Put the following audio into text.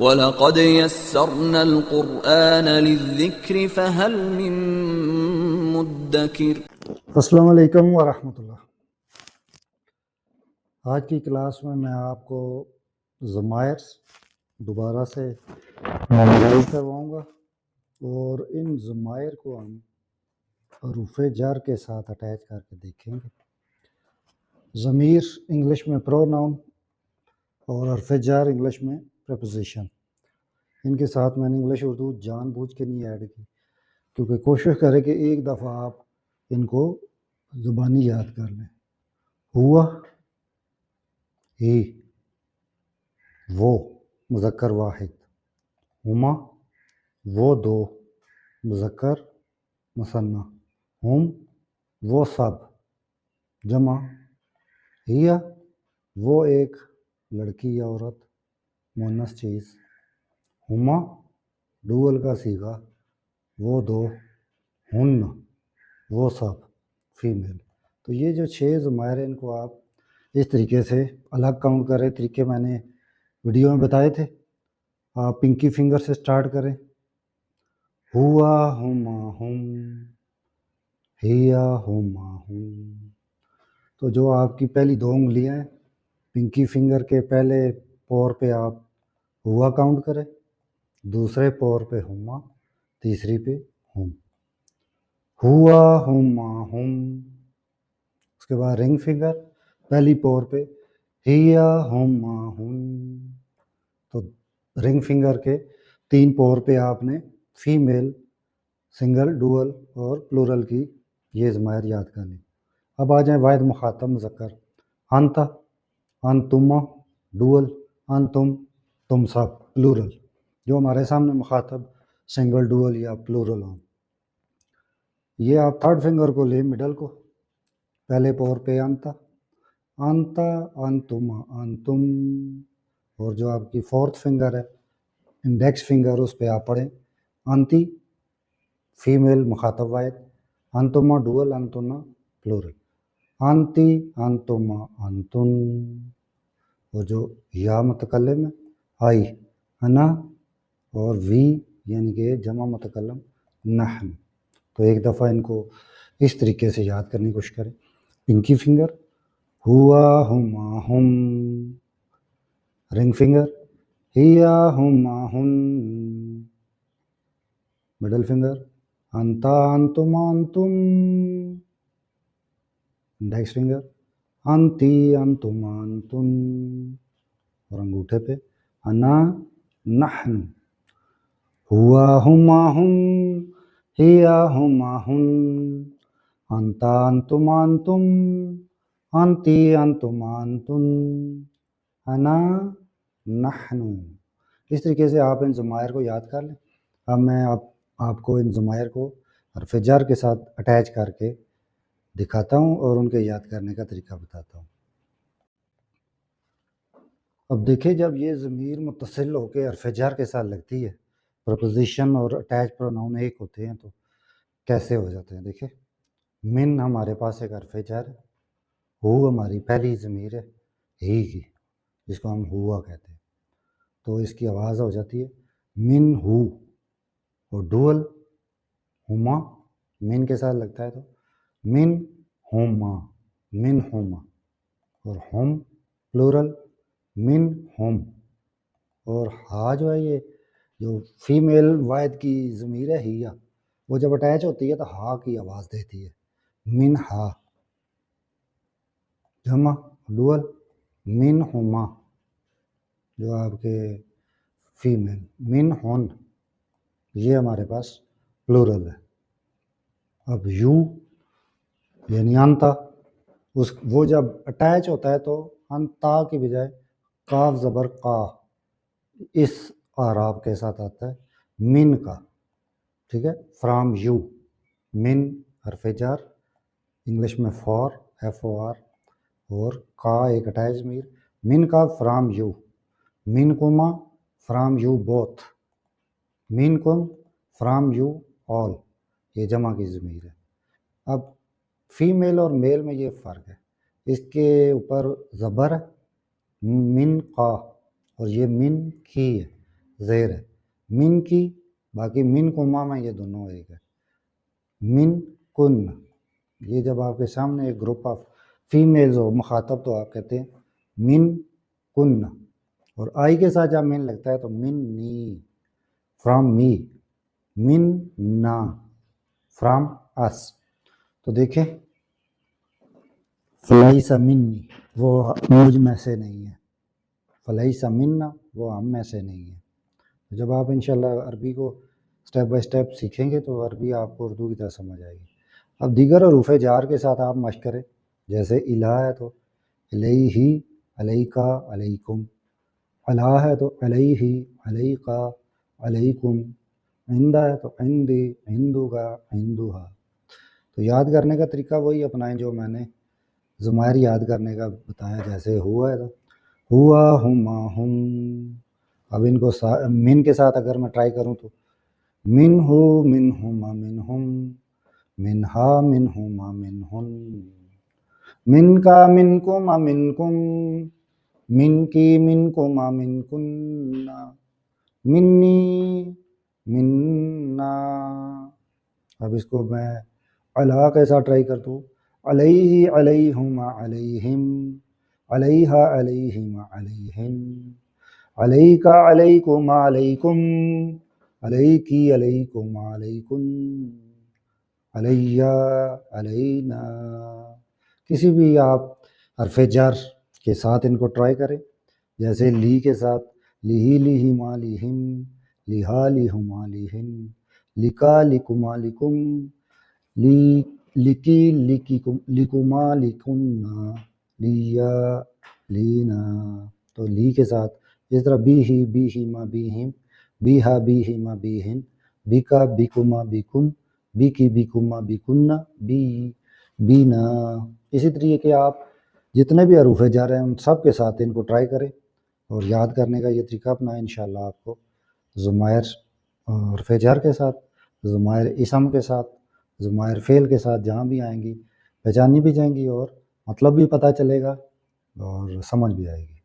وَلَقَدْ يَسَّرْنَا الْقُرْآنَ لِلذِّكْرِ فَهَلْ مِن مُّدَّكِرٍ۔ السلام علیکم ورحمۃ اللہ۔ آج کی کلاس میں آپ کو ضمائر دوبارہ سے میمورائز کرواؤں گا، اور ان ضمائر کو ہم حروف جر کے ساتھ اٹیچ کر کے دیکھیں گے۔ ضمیر انگلش میں پروناؤن اور حرف جر انگلش میں پریپوزیشن، ان کے ساتھ میں نے انگلش اردو جان بوجھ کے نہیں ایڈ کی، کیونکہ کوشش کریں کہ ایک دفعہ آپ ان کو زبانی یاد کر لیں۔ ہوا، ہی، وہ مذکر واحد، ہما وہ دو مذکر مثنی، ہم وہ سب جمع، ہیا وہ ایک لڑکی یا عورت مؤنث چیز، ہما ڈوئل کا صیغہ وہ دو، ہن وہ سب فیمیل۔ تو یہ جو 6 ضمائر ہیں ان کو آپ اس طریقے سے الگ کاؤنٹ کریں، طریقے میں نے ویڈیو میں بتائے تھے۔ آپ پنکی فنگر سے سٹارٹ کریں، ہوا ہما ہم، ہیا ہما ہم۔ تو جو آپ کی پہلی 2 انگلیاں ہیں، پنکی فنگر کے پہلے پور پہ آپ ہوا کاؤنٹ کریں، دوسرے پور پہ ہما، تیسری پہ ہم، ہوا ہما ہم۔ اس کے بعد رنگ فنگر پہلی پور پہ ہیا ہما ہم۔ تو رنگ فنگر کے 3 پور پہ آپ نے فیمیل، سنگل، ڈوئل اور پلورل کی یہ ضمائر یاد کرنی۔ اب آ جائیں واحد مخاطب مذکر، انتا، انتما ڈوئل، انتم تم سب پلورل، جو ہمارے سامنے مخاطب سنگل، ڈوئل یا پلورل ہوں۔ یہ آپ 3rd فنگر کو لیں، مڈل کو، پہلے پور پہ انتا، انتا انتما انتم، اور جو آپ کی 4th فنگر ہے انڈیکس فنگر، اس پہ آپ پڑھیں انتی فیمیل مخاطب واحد، انتما ڈوئل، انتنا پلورل، انتی انتما انتن، اور جو یا متکلم ہے آئی، انا، اور وی یعنی کہ جمع متکلم نحن۔ تو ایک دفعہ ان کو اس طریقے سے یاد کرنے کی کوشش کریں۔ پنکی فنگر ہوا ہما ہم، رنگ فنگر ہیا ہما ہن، مڈل فنگر انتا انتما انتم، انڈیکس فنگر انتی انتما انتن، اور انگوٹھے پہ انا نحن، ہوا ہما ہم، ہیا ہما ہن، انتا انتما انتم، انتی انتما انتن، انا نحن۔ اس طریقے سے آپ ان ضمائر کو یاد کر لیں۔ اب میں آپ کو ان ضمائر کو حرف جر کے ساتھ اٹیچ کر کے دکھاتا ہوں اور ان کے یاد کرنے کا طریقہ بتاتا ہوں۔ اب دیکھیں، جب یہ ضمیر متصل ہو کے حرف جر کے ساتھ لگتی ہے، پرپوزیشن اور اٹیچ پروناؤن ایک ہوتے ہیں، تو کیسے ہو جاتے ہیں۔ دیکھیں، من ہمارے پاس ایک حرف جر ہے، ہو ہماری پہلی ضمیر ہے ہی کی، جس کو ہم ہوا کہتے ہیں، تو اس کی آواز ہو جاتی ہے من ہو، اور ڈوئل ہما من کے ساتھ لگتا ہے تو من ہوما، من ہوما، اور ہم پلورل من ہم، اور ہا جو ہے یہ جو فیمیل واحد کی ضمیر ہے ہیا، وہ جب اٹیچ ہوتی ہے تو ہا کی آواز دیتی ہے من ہا، جمع ڈوئل من ہوما، جو آپ کے فیمیل من ہن، یہ ہمارے پاس پلورل ہے۔ اب یو یعنی انتا، وہ جب اٹیچ ہوتا ہے تو انتا کی بجائے کاف زبر کا اس اعراب کے ساتھ آتا ہے من کا، ٹھیک ہے، فرام یو، من حرف جر انگلش میں فار، ایف او آر، اور کا ایک اٹیچ ضمیر، من کا فرام یو، من کما فرام یو بوتھ، من کم فرام یو آل، یہ جمع کی ضمیر ہے۔ اب فیمیل اور میل میں یہ فرق ہے، اس کے اوپر زبر ہے من کا، اور یہ من کی ہے، زیر ہے، من کی، باقی من کما میں یہ دونوں ایک ہے، من کن، یہ جب آپ کے سامنے ایک گروپ آف فیمیلز ہو مخاطب تو آپ کہتے ہیں من کن، اور آئی کے ساتھ جب من لگتا ہے تو من نی، فرام می، من نا، فرام اس۔ تو دیکھیں فلیس منی، وہ مجھ میں سے نہیں ہے، فلیس منا، وہ ہم میں سے نہیں ہے۔ جب آپ انشاءاللہ عربی کو سٹیپ بائی سٹیپ سیکھیں گے تو عربی آپ کو اردو کی طرح سمجھ آئے گی۔ اب دیگر حروف جار کے ساتھ آپ مشق کریں، جیسے الہ ہے تو الیہ، علیکا، علیکم، علا ہے تو علیہ، علیکا، علیکم، عندہ ہے تو عندی، عندکا، عندہا۔ تو یاد کرنے کا طریقہ وہی اپنائیں جو میں نے ضمائر یاد کرنے کا بتایا، جیسے ہوا ہے تو ہوا، ہما، ہم۔ اب ان کو من کے ساتھ اگر میں ٹرائی کروں تو من ہو، من ہما، من ہم، من ہا، من ہما، من ہن، من کا، من کما، من کم، من کی، من کما، من کننا، منی، مننا۔ اب اس کو میں علا کے ساتھ ٹرائی کرتا ہوں، علیہ، علیہما، علیہم، علیہا، علیہما، علیہن، علیکا، علیکما، علیکم، علیکی، علیکما، علیکن، علیہ، علینا۔ کسی بھی آپ حرف جر کے ساتھ ان کو ٹرائی کریں، جیسے لی کے ساتھ لیہی، لیہما، لیہم، لیہا، لیہما، لیہن، لکا، لکما، لکم، لکی، لکما، لکنا، لیا، لینا۔ تو لی کے ساتھ اس طرح بی ہی، بی ہما، بی ہم، بی ہا، بی ہما، بی ہن، بیکا، بیکما، بیکم، بیکی، بیکما، بیکنا، بینا۔ اسی طریقے کے آپ جتنے بھی حروف جا رہے ہیں ان سب کے ساتھ ان کو ٹرائی کریں اور یاد کرنے کا یہ طریقہ اپنائیں، انشاءاللہ آپ کو ضمائر حرف جر کے ساتھ، ضمائر اسم کے ساتھ، ضمائر فعل کے ساتھ جہاں بھی آئیں گی پہچانی بھی جائیں گی اور مطلب بھی پتہ چلے گا اور سمجھ بھی آئے گی۔